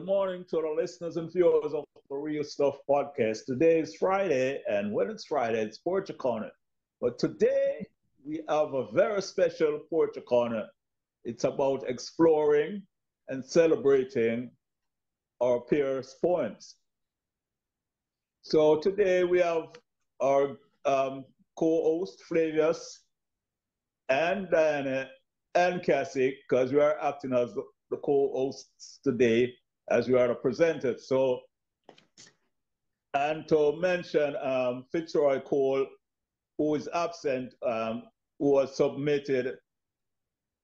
good morning to the listeners and viewers of the Real Stuff podcast. Today is Friday, and when it's Friday, it's Portrait Corner. But today, we have a very special Portrait Corner. It's about exploring and celebrating our peers' poems. So today, we have our co-host, Flavius, and Diana, and Cassie, because we are acting as the co-hosts today as we are the presenters. So, and to mention Fitzroy Cole, who is absent, who has submitted,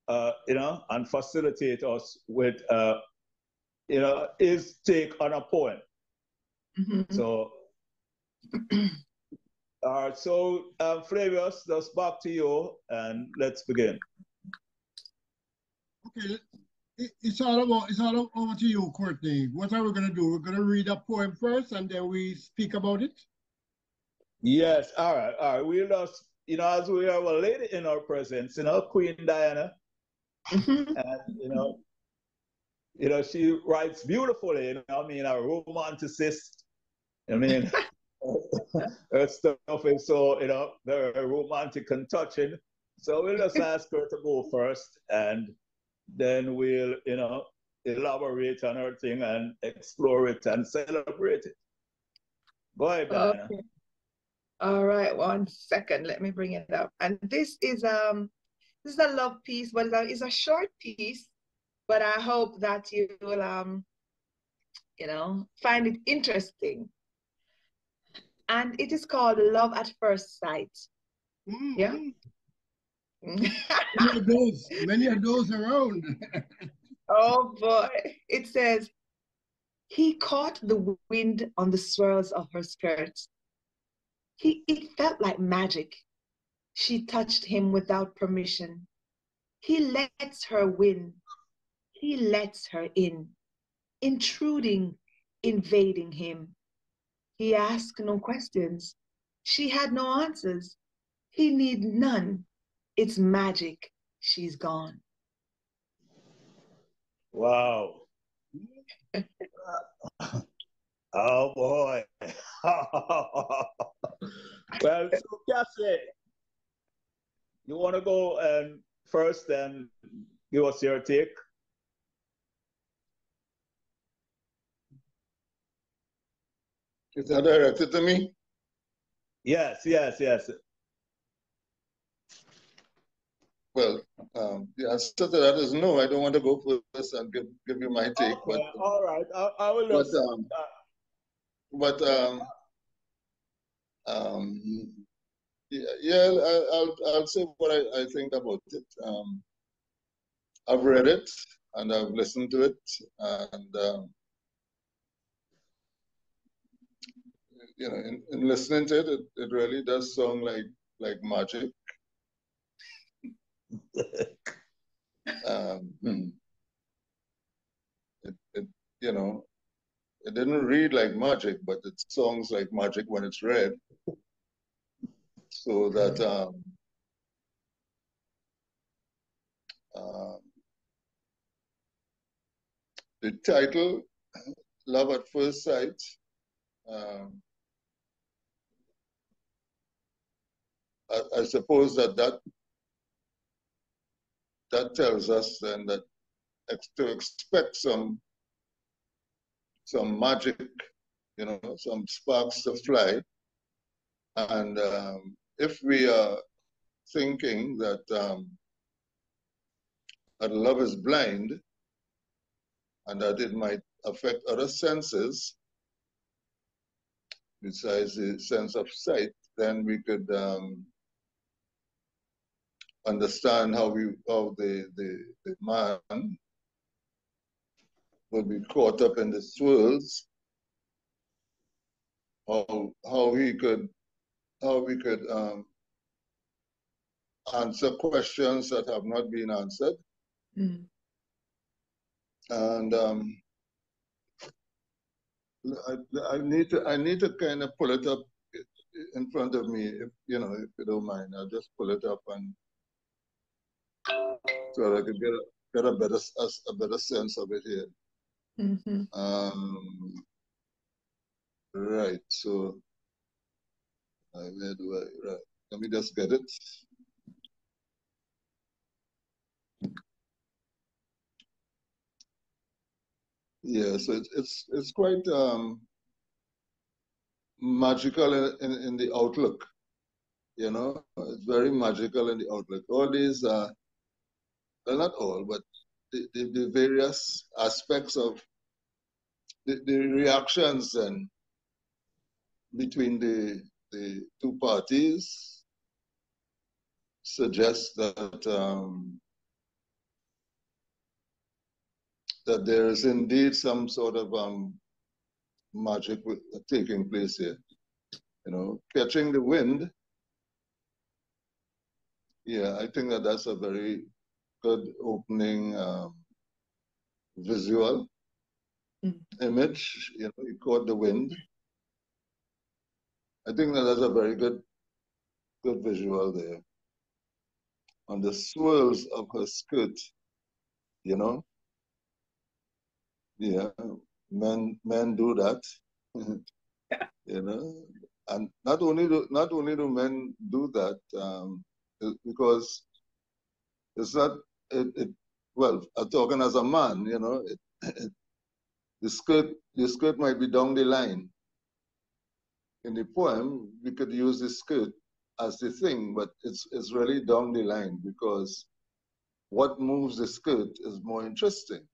and facilitate us with, his take on a poem. Mm-hmm. So, all right, so Flavius, just back to you, and let's begin. Okay, it's all over to you, Courtney. What are we going to do? We're going to read a poem first, and then we speak about it? Yes, all right. We'll just, as we have a lady in our presence, Queen Diana, and, she writes beautifully, a romanticist, her stuff is so, very romantic and touching. So we'll just ask her to go first, and then we'll, elaborate on her thing and explore it and celebrate it. Go ahead, Diana. Okay. All right, 1 second. Let me bring it up. And this is a love piece, but it's a short piece. But I hope that you will, find it interesting. And it is called Love at First Sight. Mm-hmm. Yeah. Many of those around. Oh boy. It says, he caught the wind on the swirls of her skirts. It felt like magic. She touched him without permission. He lets her win. He lets her in, intruding, invading him. He asked no questions. She had no answers. He need none. It's magic. She's gone. Wow. Oh boy. Well, so Cassie, you want to go first and give us your take? Is that directed to me? Yes. Well, the answer to that is no. I don't want to go first and give you my take. Okay, but all right. I will just. I'll say what I think about it. I've read it and I've listened to it, and in listening to it, it really does sound like magic. It didn't read like magic, but it sounds like magic when it's read. So that the title, Love at First Sight, I suppose that tells us then that to expect some magic, some sparks to fly. And if we are thinking that love is blind and that it might affect other senses besides the sense of sight, then we could understand how the man would be caught up in the swirls, how we could answer questions that have not been answered. Mm. And I need to kind of pull it up in front of me, if you don't mind. I'll just pull it up and so I could get a better sense of it here. Right. So where do I? Right. Let me just get it. Yeah. So it's quite magical in the outlook. You know, it's very magical in the outlook. All these, well, not all, but the various aspects of the reactions and between the two parties suggest that there is indeed some sort of magic taking place here. You know, catching the wind. Yeah, I think that's a very good opening visual image. You know, you caught the wind. I think that's a very good visual there. On the swirls of her skirt, you know. Yeah, men do that. You know, and not only do men do that, because it's not it well, talking as a man, you know, the skirt might be down the line. In the poem, we could use the skirt as the thing, but it's really down the line because what moves the skirt is more interesting.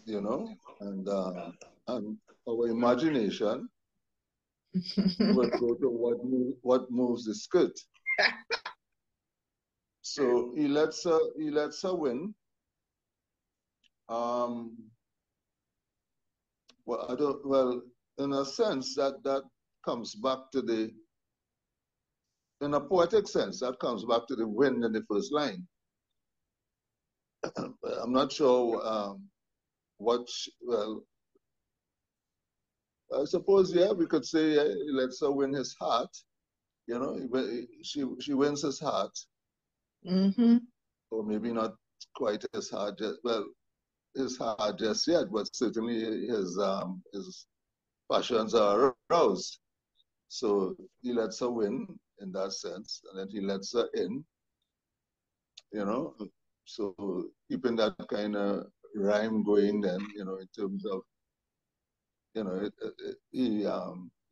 You know, and our imagination would go to what moves the skirt. So he lets her win. Well, in a sense that comes back to in a poetic sense, that comes back to the win in the first line. I'm not sure well, I suppose, yeah, we could say he lets her win his heart. You know, she wins his heart. Or maybe not quite his heart, well, his heart just yet, but certainly his passions are aroused. So he lets her win in that sense, and then he lets her in, you know. So keeping that kind of rhyme going, then, you know, in terms of, you know, he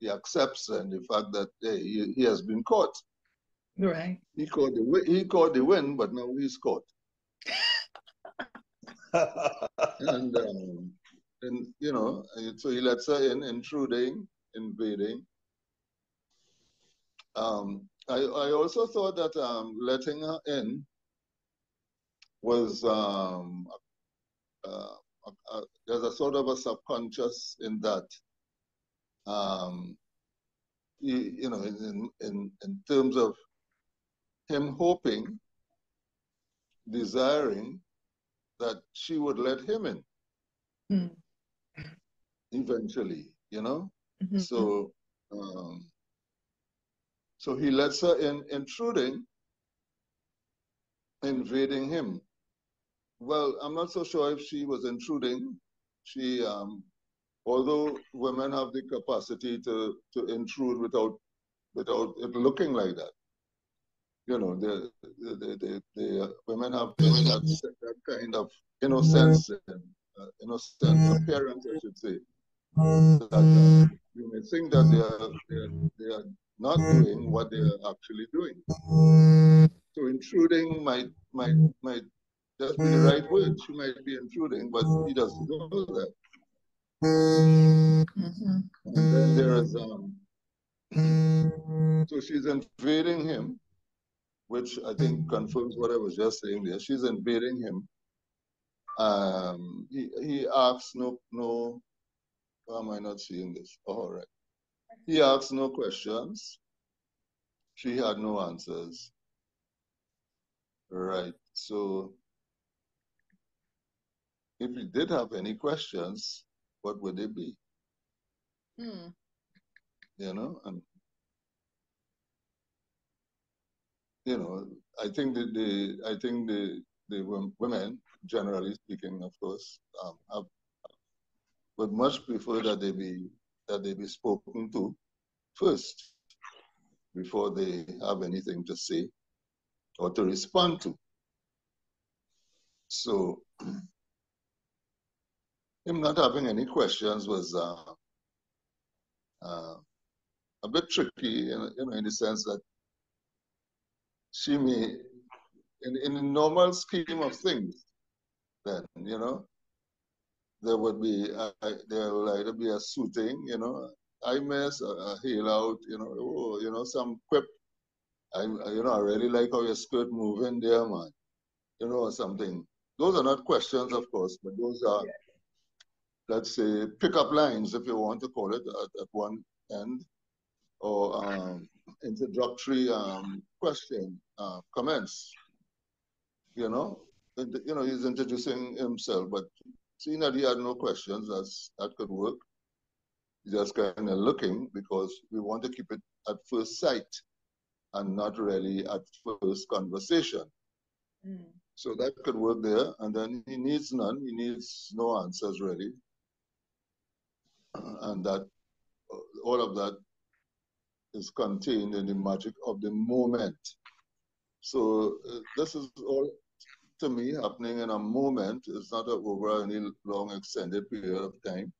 accepts and the fact that hey, he has been caught. Right. He caught the win, but now he's caught. and you know, so he lets her in, intruding, invading. I also thought that letting her in was there's a sort of a subconscious in that. You know, in terms of him hoping, desiring that she would let him in eventually, you know. So so he lets her in, intruding, invading him. Well, I'm not so sure if she was intruding. She, although women have the capacity to intrude without it looking like that. You know, the women have that kind of innocence, innocent appearance, I should say. That you may think that they are not doing what they are actually doing. So intruding might just be the right word. She might be intruding, but he doesn't know that. And then there is so she's invading him, which I think confirms what I was just saying there. She's invading him. He asks no. Why am I not seeing this? Oh, all right. He asks no questions. She had no answers. Right. So if he did have any questions, what would they be? You know, and you know, I think the women, generally speaking, of course. I would much prefer that they be spoken to first before they have anything to say or to respond to. So him not having any questions was a bit tricky, in the sense that she may, in the normal scheme of things, then, there will either be a suiting, I miss a heel out, some quip. I really like how your skirt moving there, man. Or something. Those are not questions, of course, but those are, let's say, pickup lines, if you want to call it, at one end, or introductory question, comments. He's introducing himself, but seeing that he had no questions, that could work. He's just kind of looking, because we want to keep it at first sight and not really at first conversation. So that could work there. And then he needs none. He needs no answers, really. And that all of that is contained in the magic of the moment. So this is all, to me, happening in a moment. It's not over any long extended period of time.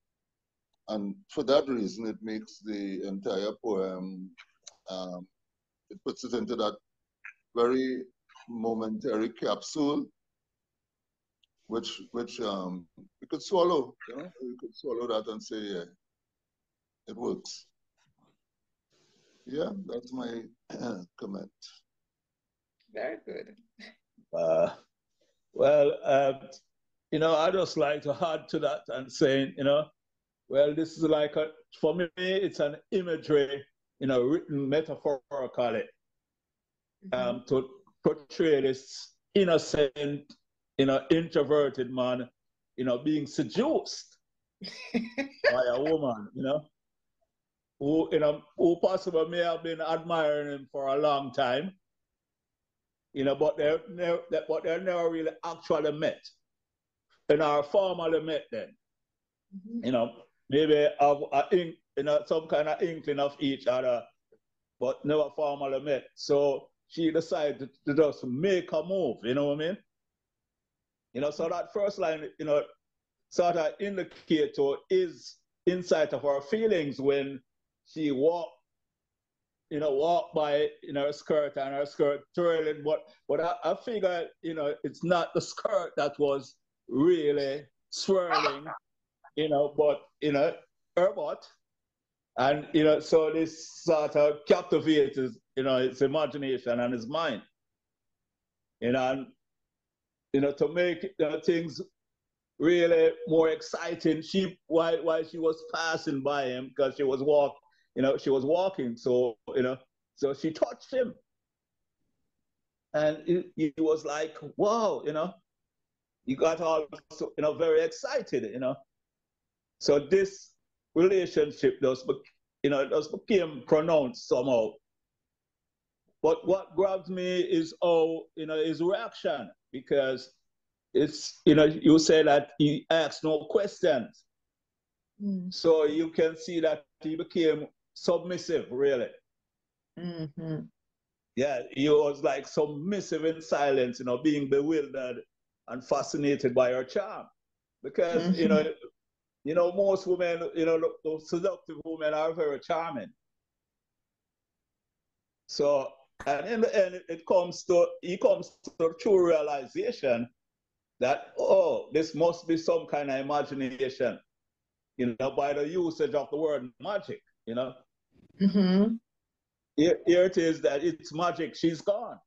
And for that reason, it makes the entire poem, it puts it into that very momentary capsule, which we could swallow, we could swallow that and say, yeah, it works. Yeah, that's my comment. Very good. Well, I just like to add to that and saying, well, this is like for me, it's an imagery, written metaphorically, to portray this innocent, introverted man, being seduced by a woman, who possibly may have been admiring him for a long time, but they're never really actually met, formally met then, maybe have some kind of inkling of each other, but never formally met. So she decided to just make a move, you know what I mean? So that first line, sort of indicate to his insight of her feelings when she walked by, her skirt and her skirt twirling. But I figure, it's not the skirt that was really swirling, but, her butt. And, so this sort of captivates, its imagination and his mind. And, to make things really more exciting, while she was passing by him, because she was walking. So, so she touched him. And he was like, wow, you got all, very excited, So this relationship just became pronounced somehow. But what grabs me is how, his reaction, because it's, you say that he asked no questions. So you can see that he became submissive, really. Yeah, he was like submissive in silence, being bewildered and fascinated by her charm. Because, most women, the seductive women are very charming. So, and in the end, he comes to the true realization that, oh, this must be some kind of imagination, by the usage of the word magic, Here it is that it's magic, she's gone.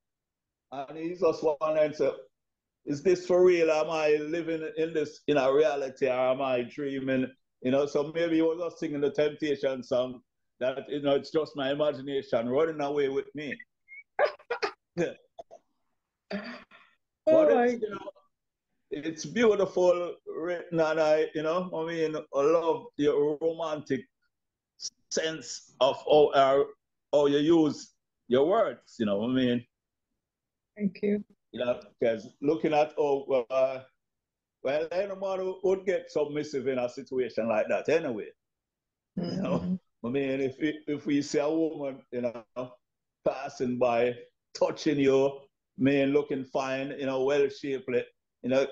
And he's just wondering, so, is this for real? Am I living in this, reality, or am I dreaming? So maybe he was just singing the Temptation song that, it's just my imagination running away with me. But it's beautiful written, and I love the romantic sense of how you use your words, Thank you. Because looking at Well, any man would get submissive in a situation like that anyway. Mm-hmm. You know, I mean, if we see a woman, you know, passing by, touching you, man, looking fine, you know, well shapely, you know,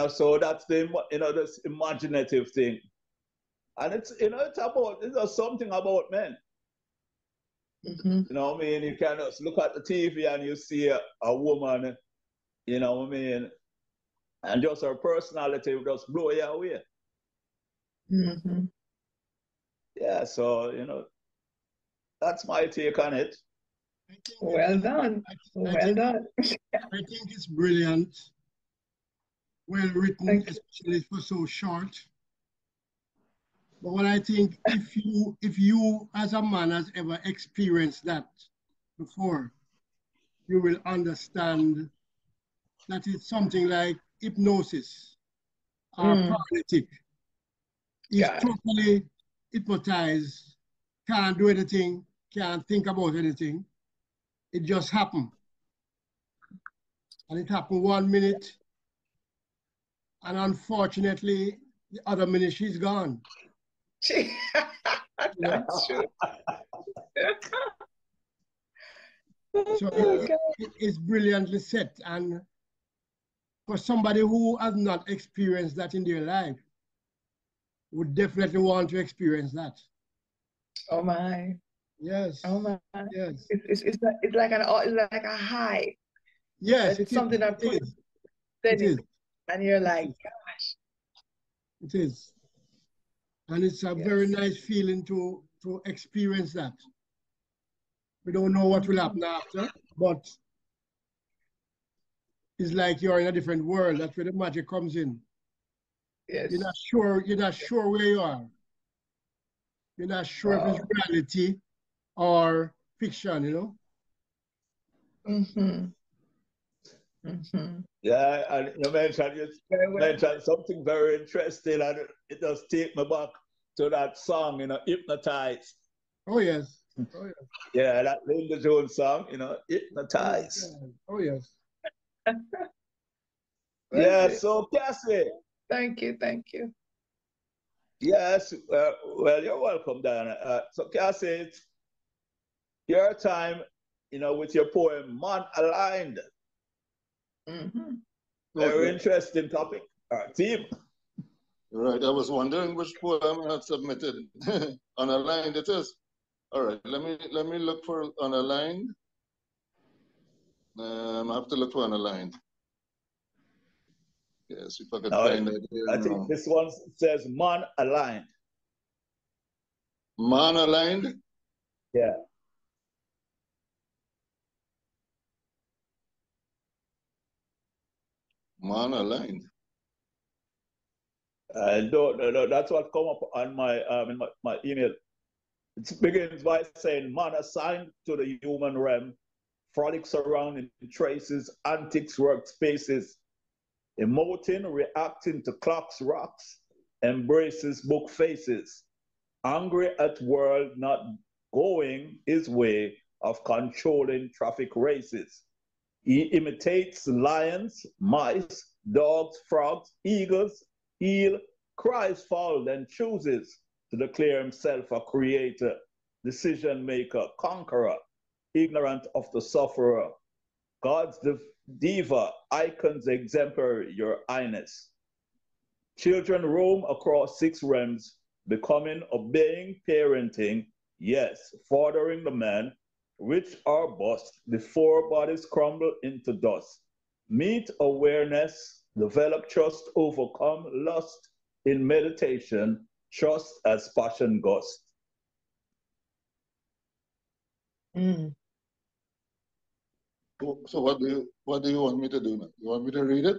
so that's the, you know, this imaginative thing, and it's, you know, it's just something about men. Mm-hmm. You know what I mean? You can just look at the TV and you see a woman, you know what I mean, and just her personality will just blow you away. Mm-hmm. Yeah, so you know, that's my take on it. Well done. Well done. I think it's brilliant, well written, especially for so short. But what I think, if you as a man has ever experienced that before, you will understand that it's something like hypnosis or paralytic. He's totally hypnotized, can't do anything, can't think about anything. It just happened. And it happened 1 minute, and unfortunately, the other minute she's gone. That's true. So it's brilliantly set. And for somebody who has not experienced that in their life, would definitely want to experience that. Oh my. Yes. Oh my. Yes. It's like a high. Yes, it's something that puts it is. And you're like, gosh. It is. And it's a very nice feeling to experience that. We don't know what will happen after, but it's like you're in a different world. That's where the magic comes in. Yes. You're not sure where you are. You're not sure if it's reality or fiction, you know? Mm-hmm. Mm-hmm. Yeah, and you mentioned something very interesting, and it does take me back to that song, you know, Hypnotized. Oh, yes. Oh, yes. Yeah, that Linda Jones song, you know, Hypnotized. Oh, yes. Yeah, so Cassie. Thank you. Yes, well, you're welcome, Diana. So Cassie, it's your time, you know, with your poem, Man Aligned. Mm-hmm. Very interesting topic. Team. Right, I was wondering which poem I had submitted. Unaligned it is. All right, let me look for unaligned. I have to look for unaligned. Yes, if I could find it here. I think this one says Man Aligned. Man Aligned? Yeah. Man Aligned. No, that's what come up on my in my email. It begins by saying, man assigned to the human realm, frolics around in traces, antics, workspaces, emoting, reacting to clocks, rocks, embraces book faces, angry at world not going his way of controlling traffic races. He imitates lions, mice, dogs, frogs, eagles, eel, cries foul, then chooses to declare himself a creator, decision maker, conqueror, ignorant of the sufferer. God's diva, icons exemplary, your highness. Children roam across 6 realms, becoming, obeying, parenting, yes, fordering the man, rich or bust, before bodies crumble into dust. Meet awareness, develop trust, overcome lust in meditation, trust as passion gust. So what do you want me to do now? You want me to read it?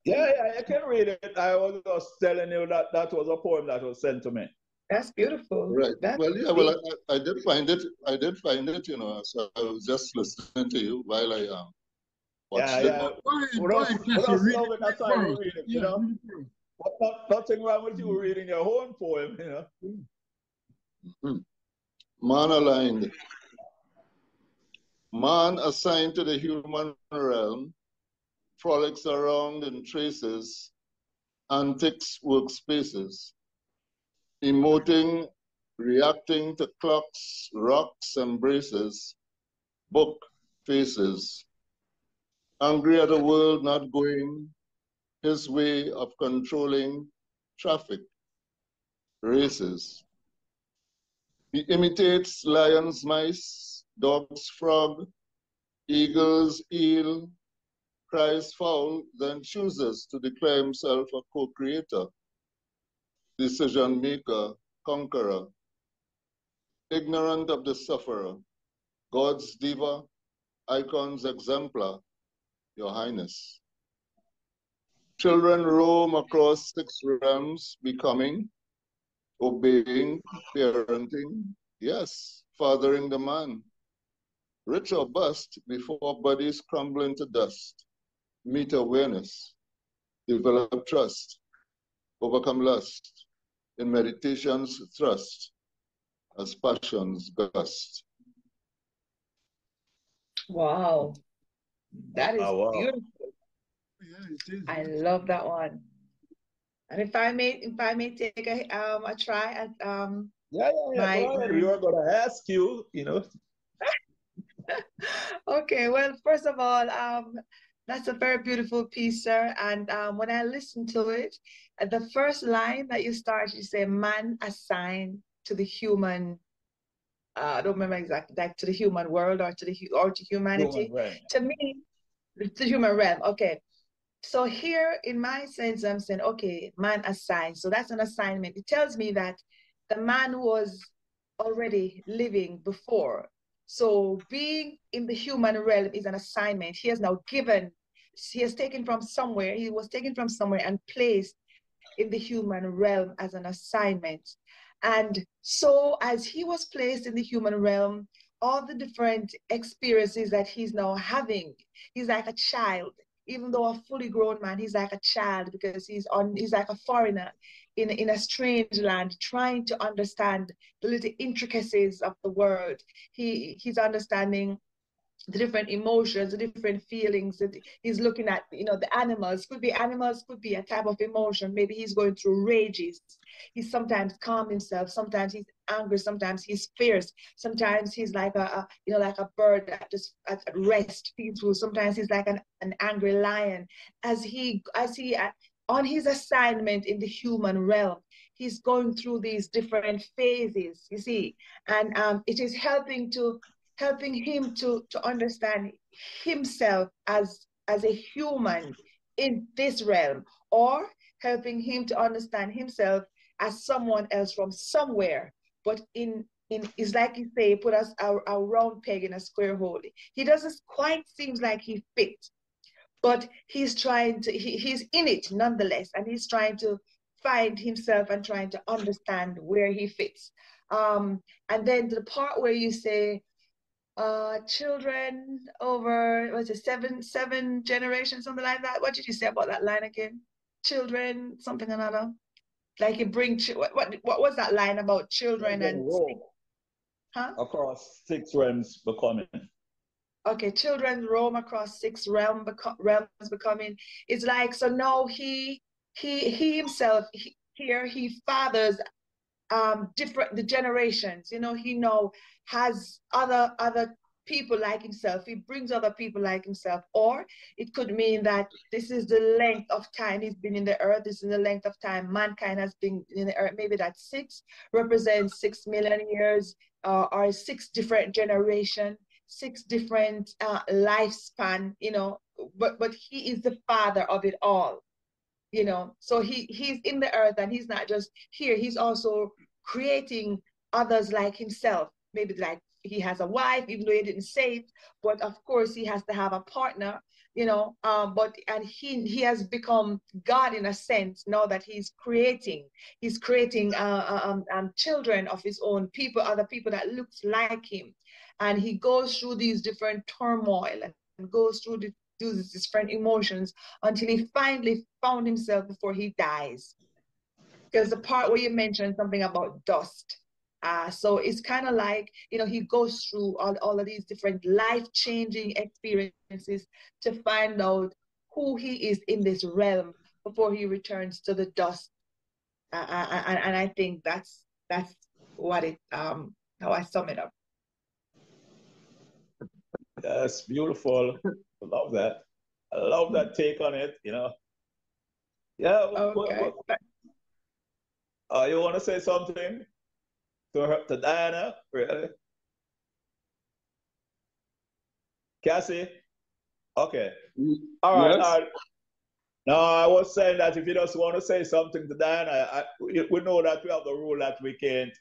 Yeah, you can read it. I was just telling you that that was a poem that was sent to me. That's beautiful. Right. Well, I did find it. I did find it, you know, so I was just listening to you while I watched it. Yeah. What else love it? That's why we read it, you know? Nothing wrong with you reading your own poem, you know? Man aligned. Man assigned to the human realm, frolics around in traces, antics workspaces, emoting, reacting to clocks, rocks, embraces, book faces, angry at a world not going his way of controlling traffic, races. He imitates lions, mice, dogs, frog, eagles, eel, cries foul, then chooses to declare himself a co-creator, decision maker, conqueror, ignorant of the sufferer, God's diva, icon's exemplar, Your Highness. Children roam across 6 realms, becoming, obeying, parenting, yes, fathering the man. Rich or bust before bodies crumble into dust. Meet awareness, develop trust, overcome lust, in meditation's thrust, as passions gust. Wow, that is Wow. beautiful. Yeah, it is. I love that one. And if I may take a try at Yeah, my go ahead. We were going to ask you, you know. okay, well, first of all, that's a very beautiful piece, sir. And when I listened to it, the first line that you start, you say, "Man assigned to the human." I don't remember exactly, like to the human world or to Human humanity. realm. To me, the human realm. Okay, so here in my sense, I'm saying, okay, man assigned. So that's an assignment. It tells me that the man was already living before. So being in the human realm is an assignment. He has now given, he has taken from somewhere, he was taken from somewhere and placed in the human realm as an assignment. And so as he was placed in the human realm, all the different experiences that he's now having, he's like a child. Even though a fully grown man, he's like a child because he's like a foreigner in a strange land, trying to understand the little intricacies of the world. He's understanding the different emotions, the different feelings that he's looking at, the animals, could be a type of emotion. Maybe he's going through rages. He sometimes calm himself, sometimes he's angry, sometimes he's fierce, sometimes he's like like a bird that just at rest, peaceful. Sometimes he's like an angry lion. As he on his assignment in the human realm, he's going through these different phases, you see, and it is helping him to understand himself as a human in this realm, or helping him to understand himself as someone else from somewhere, but in is like you say, put us a round peg in a square hole. He doesn't quite seems like he fits, but he's trying to he's in it nonetheless, and he's trying to find himself and trying to understand where he fits. And then the part where you say children over, what's it, seven generations, something like that. What did you say about that line again? Children, something or another. Like you bring what was that line about children and huh? Across 6 realms becoming. Okay, children roam across realms becoming. It's like, so now he himself here he fathers different the generations. He now has other people like himself. He brings other people like himself. Or it could mean that this is the length of time he's been in the earth. This is the length of time mankind has been in the earth. Maybe that 6 represents 6 million years, or 6 different generations, 6 different lifespan. But he is the father of it all. So he's in the earth, and he's not just here, he's also creating others like himself. Maybe like he has a wife, even though he didn't say it, but of course he has to have a partner. But and he has become God in a sense now that he's creating children of his own people, other people that looks like him. And he goes through these different turmoil and goes through these different emotions until he finally found himself before he dies. Because the part where you mentioned something about dust, so it's kind of like, he goes through all of these different life-changing experiences to find out who he is in this realm before he returns to the dust. And I think that's what it how I sum it up. That's beautiful. I love that. I love that take on it, you know. Yeah, Okay. You want to say something to Diana? Really? Cassie? Okay. All right, Yes. all right. No, I was saying that if you just want to say something to Diana, we know that we have the rule that we can't,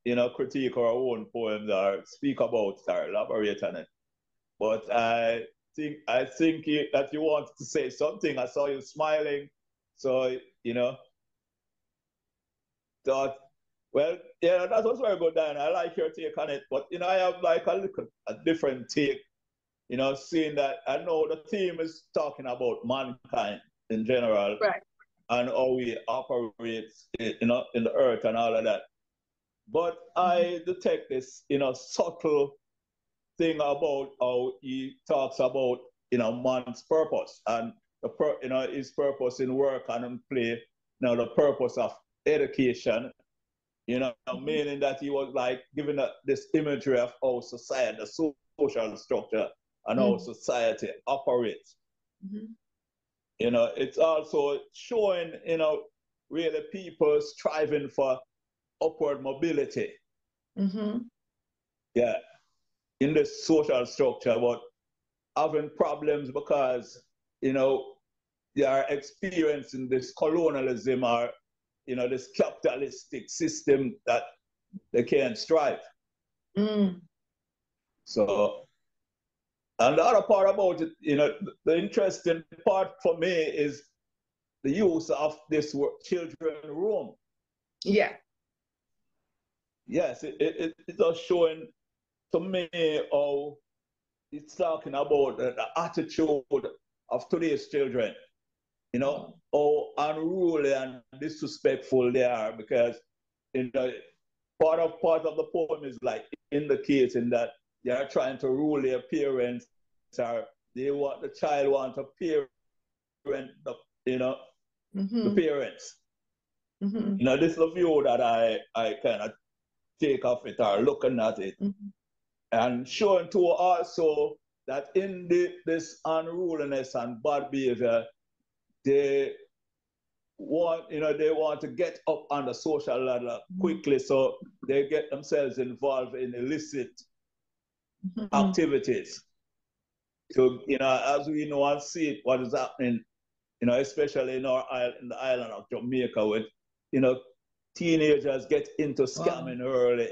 you know, critique our own poems or speak about it or elaborate on it. But I think that you wanted to say something. I saw you smiling, so you know, thought, well, yeah, that was very good, Dan. I like your take on it, but you know, I have like a different take. You know, seeing that I know the theme is talking about mankind in general, Right. and how we operate, you know, in the earth and all of that. But I detect this, you know, subtle thing about how he talks about, you know, man's purpose and you know, his purpose in work and in play, you know, the purpose of education, you know, meaning that he was like giving this imagery of how society, the social structure and how society operates. You know, it's also showing, you know, really people striving for upward mobility. Yeah, in this social structure, but having problems because, you know, they are experiencing this colonialism or, you know, this capitalistic system that they can't strive. So, and the other part about it, you know, the interesting part for me is the use of this children room. Yeah. Yes, it's just showing to me how it's talking about the attitude of today's children, you know, how unruly and disrespectful they are because, you know, part of the poem is like indicating that they are trying to rule their parents or the child want to parent the, you know, the parents. You know, this is the view that I kind of take of it or looking at it. And showing too also that in this unruliness and bad behavior, they want to get up on the social ladder quickly, so they get themselves involved in illicit activities. So, you know, as we know and see it, what is happening, you know, especially in the island of Jamaica with, you know, teenagers get into scamming early,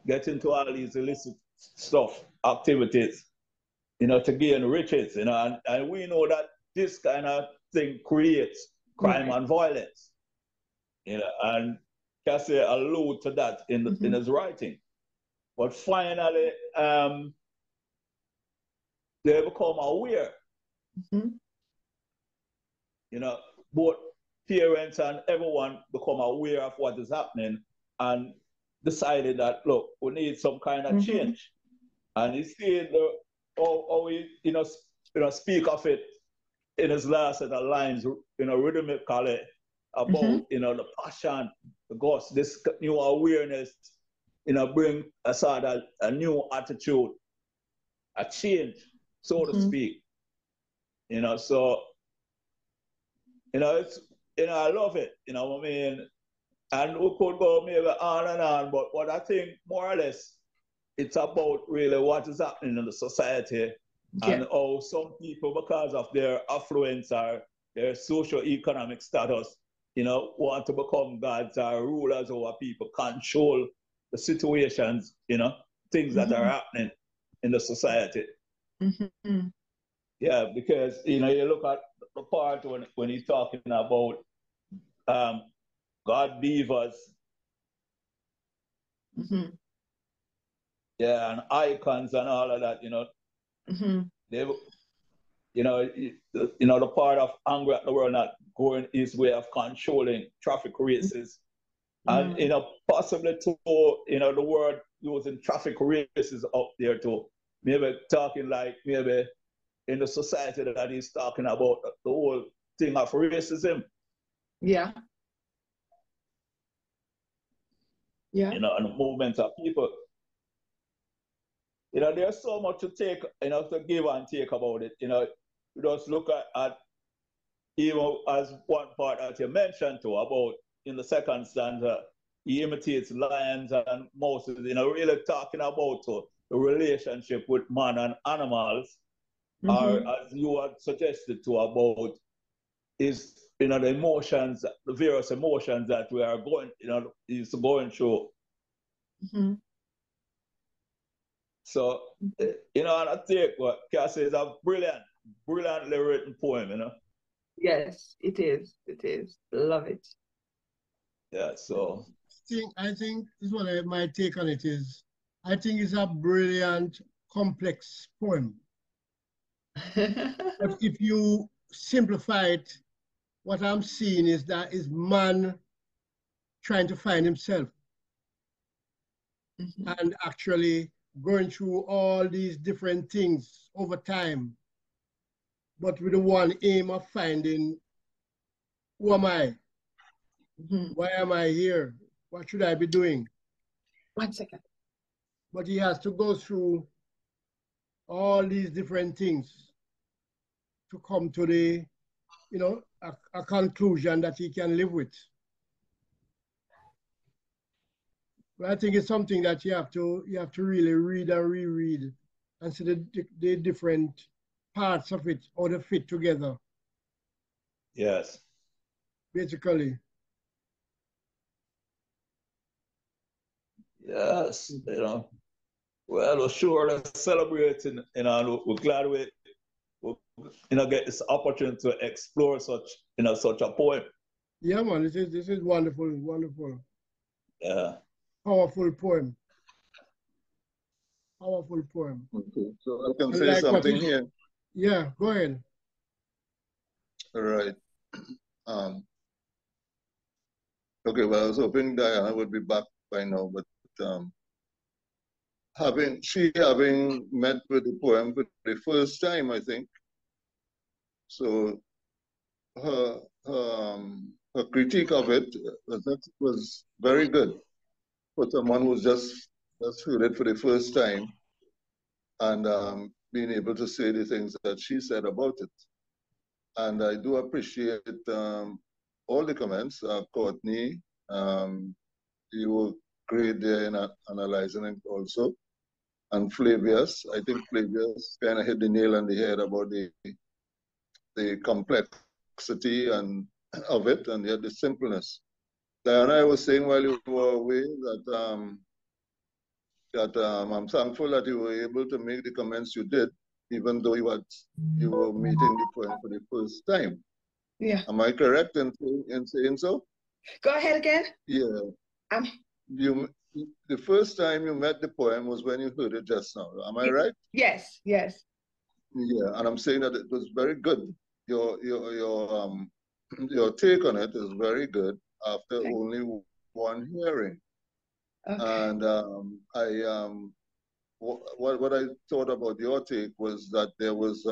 get into all these illicit stuff, activities, you know, to gain riches, you know, and we know that this kind of thing creates crime and violence, you know, and Cassie allude to that in his writing. But finally, they become aware, you know, both parents and everyone become aware of what is happening and decided that, look, we need some kind of change. And you see how we, you know, speak of it in his last set of lines, you know, rhythmically about, you know, the passion, the ghost, this new awareness, you know, bring a sort of a new attitude, a change, so to speak. You know, so, you know, it's, you know, I love it, you know what I mean? And we could go maybe on and on, but what I think more or less, it's about really what is happening in the society and how some people, because of their affluence or their socio-economic status, you know, want to become gods or rulers over people, control the situations, you know, things that are happening in the society. Yeah, because, you know, you look at the part when he's talking about God beavers, yeah, and icons and all of that, you know, they, the part of anger at the world not going his way of controlling traffic races. And, you know, possibly too, you know, the word using traffic races up there too. Maybe talking like maybe in the society that he's talking about, the whole thing of racism. Yeah. Yeah. You know, and the movement of people. You know, there's so much to take, you know, to give and take about it. You know, you just look at even as one part that you mentioned too about in the second stanza, he imitates lions and mouses, you know, really talking about the relationship with man and animals, or as you had suggested to about is, you know, the emotions, the various emotions that we are going, you know, is going through. So, you know, and I think what Cassie is a brilliantly written poem, you know. Yes, it is. It is. Love it. Yeah, so. I think this is what my take on it is. I think it's a brilliant, complex poem. But if you simplify it, what I'm seeing is that is man trying to find himself and actually going through all these different things over time, but with the one aim of finding, who am I? Why am I here? What should I be doing? 1 second. But he has to go through all these different things to come to the, you know, a conclusion that he can live with. But I think it's something that you have to really read and reread and see the different parts of it, how they fit together. Yes. Basically. Yes, you know. Well, we're sure to celebrating, you know, we're glad we you know, get this opportunity to explore such, you know, such a poem. Yeah, man, this is wonderful, wonderful. Yeah. Powerful poem. Powerful poem. Okay, so I can say something here. Yeah, go ahead. All right. Okay, well, I was hoping Diana would be back by now, but having met with the poem for the first time, I think. So her critique of it was very good for someone who's just heard it for the first time and being able to say the things that she said about it. And I do appreciate all the comments. Courtney, you were great there in analyzing it also. And Flavius, I think Flavius kind of hit the nail on the head about the complexity and of it and yet the simpleness. Diana, I was saying while you were away that I'm thankful that you were able to make the comments you did, even though you were meeting the poem for the first time. Yeah. Am I correct in saying so? Go ahead again. Yeah. The first time you met the poem was when you heard it just now. Am I right? Yes, yes. Yeah, and I'm saying that it was very good. Your take on it is very good after only one hearing. Okay. And what I thought about your take was that there was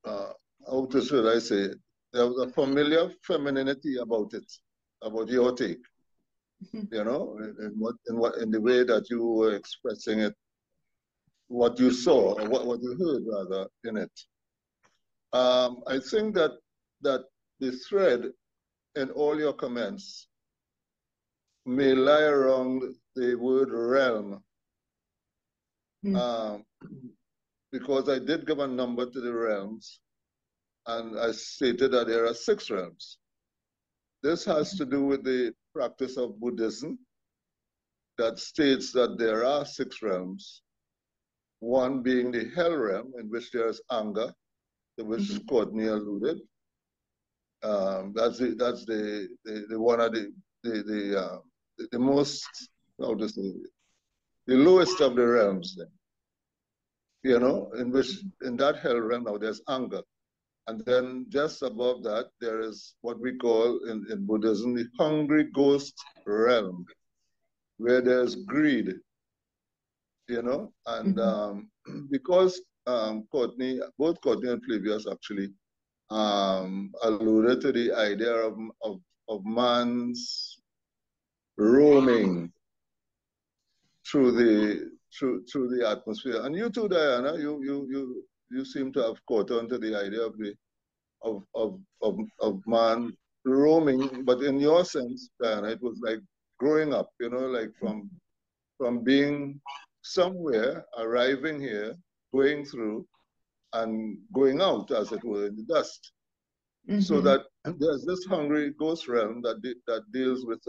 how should I say it? There was a familiar femininity about it, about your take. You know, in the way that you were expressing it, what you saw, or what you heard rather in it. I think that the thread in all your comments may lie around the word realm, because I did give a number to the realms, and I stated that there are 6 realms. This has to do with the practice of Buddhism that states that there are 6 realms, one being the hell realm, in which there is anger, to which Courtney alluded. That's the one of the most, how to say, the lowest of the realms. Then, you know, in that hell realm now there's anger, and then just above that there is what we call in Buddhism the hungry ghost realm, where there's greed. You know, and because both Courtney and Flavius actually alluded to the idea of man's roaming through the atmosphere. And you too, Diana, you seem to have caught on to the idea of man roaming, but in your sense, Diana, it was like growing up, like from being somewhere, arriving here, going through, and going out, as it were, in the dust. Mm-hmm. So that there's this hungry ghost realm that deals with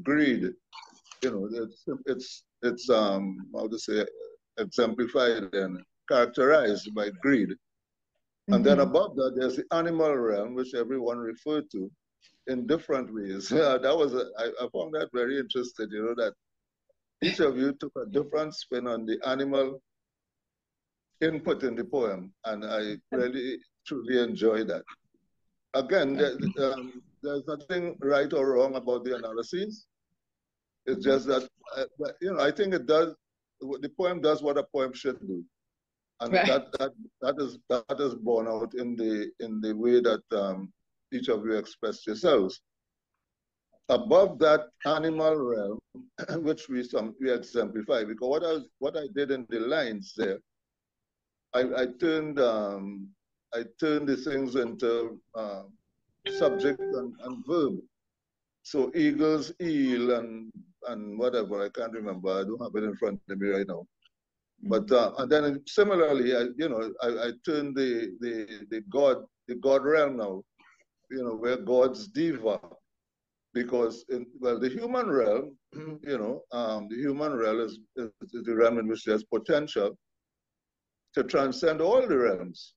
greed. It's how to say, exemplified and characterized by greed. Mm-hmm. And then above that, there's the animal realm, which everyone referred to in different ways. I found that very interesting, that each of you took a different spin on the animal input in the poem, and I really, truly enjoyed that. Again, there's nothing right or wrong about the analyses. It's just that, I think the poem does what a poem should do. And right. that is borne out in the way that each of you expressed yourselves. Above that animal realm, which we exemplify, because what I did in the lines there, I turned the things into subject and verb. So eagles, eel, and whatever, I can't remember. I don't have it in front of me right now. But and then similarly, I turned the God realm now, where God's diva, because the human realm, the human realm is the realm in which there's potential to transcend all the realms,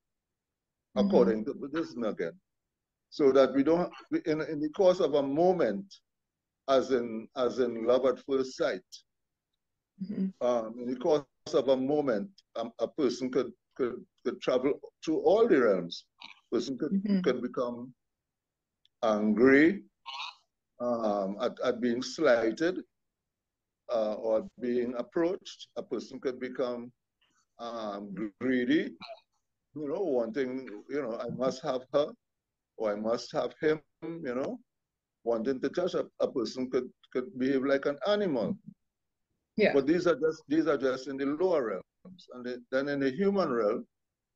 according to Buddhism again, so that we don't, in the course of a moment, as in love at first sight, in the course of a moment, a person could travel through all the realms. A person could become angry at being slighted or being approached. A person could become greedy, wanting, I must have her or I must have him, wanting to touch. A person could behave like an animal. Yeah. But these are just in the lower realms. And then in the human realm,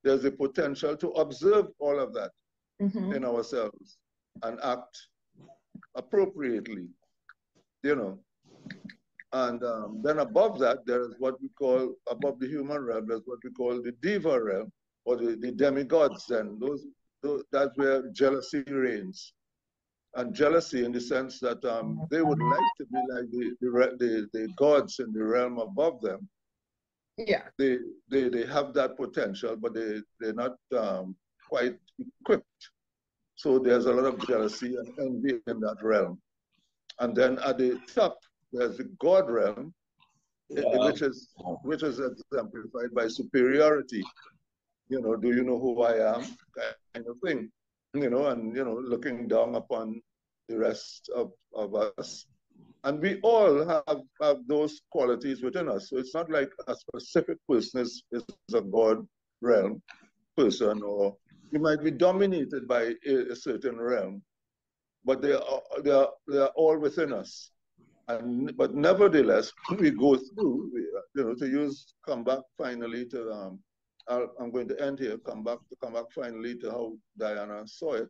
there's the potential to observe all of that in ourselves and act appropriately, And then above that, there is what we call, above the human realm, there's what we call the diva realm, or the demigods. And that's where jealousy reigns. And jealousy in the sense that they would like to be like the gods in the realm above them. Yeah. They have that potential, but they're not quite equipped. So there's a lot of jealousy and envy in that realm. And then at the top, there's the God realm, which is exemplified by superiority. Do you know who I am? Kind of thing. And looking down upon the rest of us. And we all have those qualities within us. So it's not like a specific person is a God realm person, or you might be dominated by a certain realm, but they are all within us. But nevertheless, we go through, come back finally to, I'm going to end here, come back finally to how Diana saw it,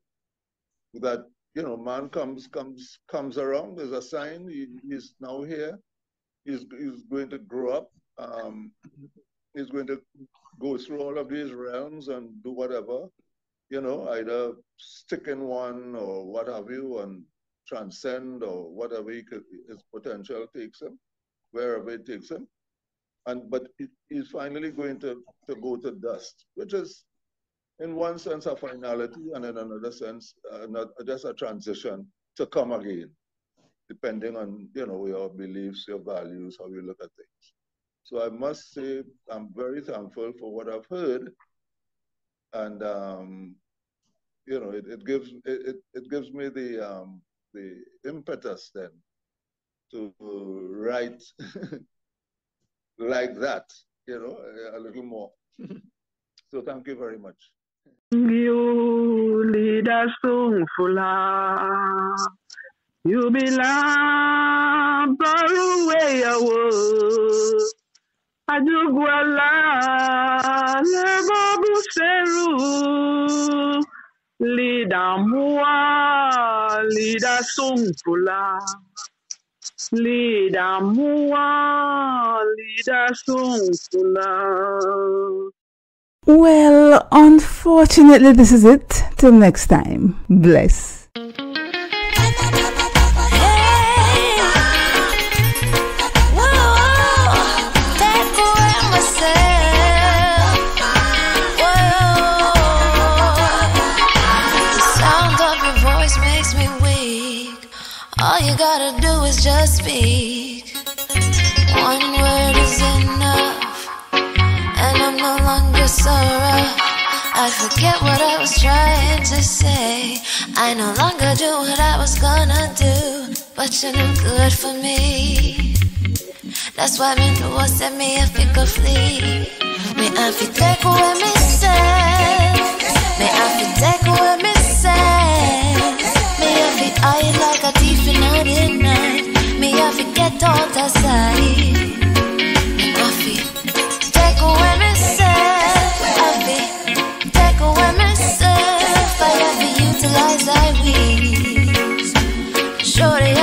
that, man comes around, there's a sign, he's now here, he's going to grow up, he's going to go through all of these realms and do whatever, either stick in one or what have you, and transcend or whatever his potential takes him, wherever it takes him. But he's finally going to go to dust, which is, in one sense, a finality, and in another sense, just a transition to come again, depending on, your beliefs, your values, how you look at things. So I must say, I'm very thankful for what I've heard. And, it gives me the impetus then to write like that, you know, a little more. So thank you very much. You lead us song fulla. You belong far away away. Ajugwala lebobu seru. Lead us song fulla. Lead us song fulla. Well, unfortunately, this is it. Till next time. Bless. All you gotta do is just speak. One word is enough, and I'm no longer so rough. I forget what I was trying to say. I no longer do what I was gonna do, but you're no good for me. That's why me do what set me a think of flee. Me I fi take away me say. Me I fi take away me say. Me I fi hide like a thief in the night. Me I fi get out the side. Me I fi take away myself. I fi take away myself. I have to utilize I will. Shorty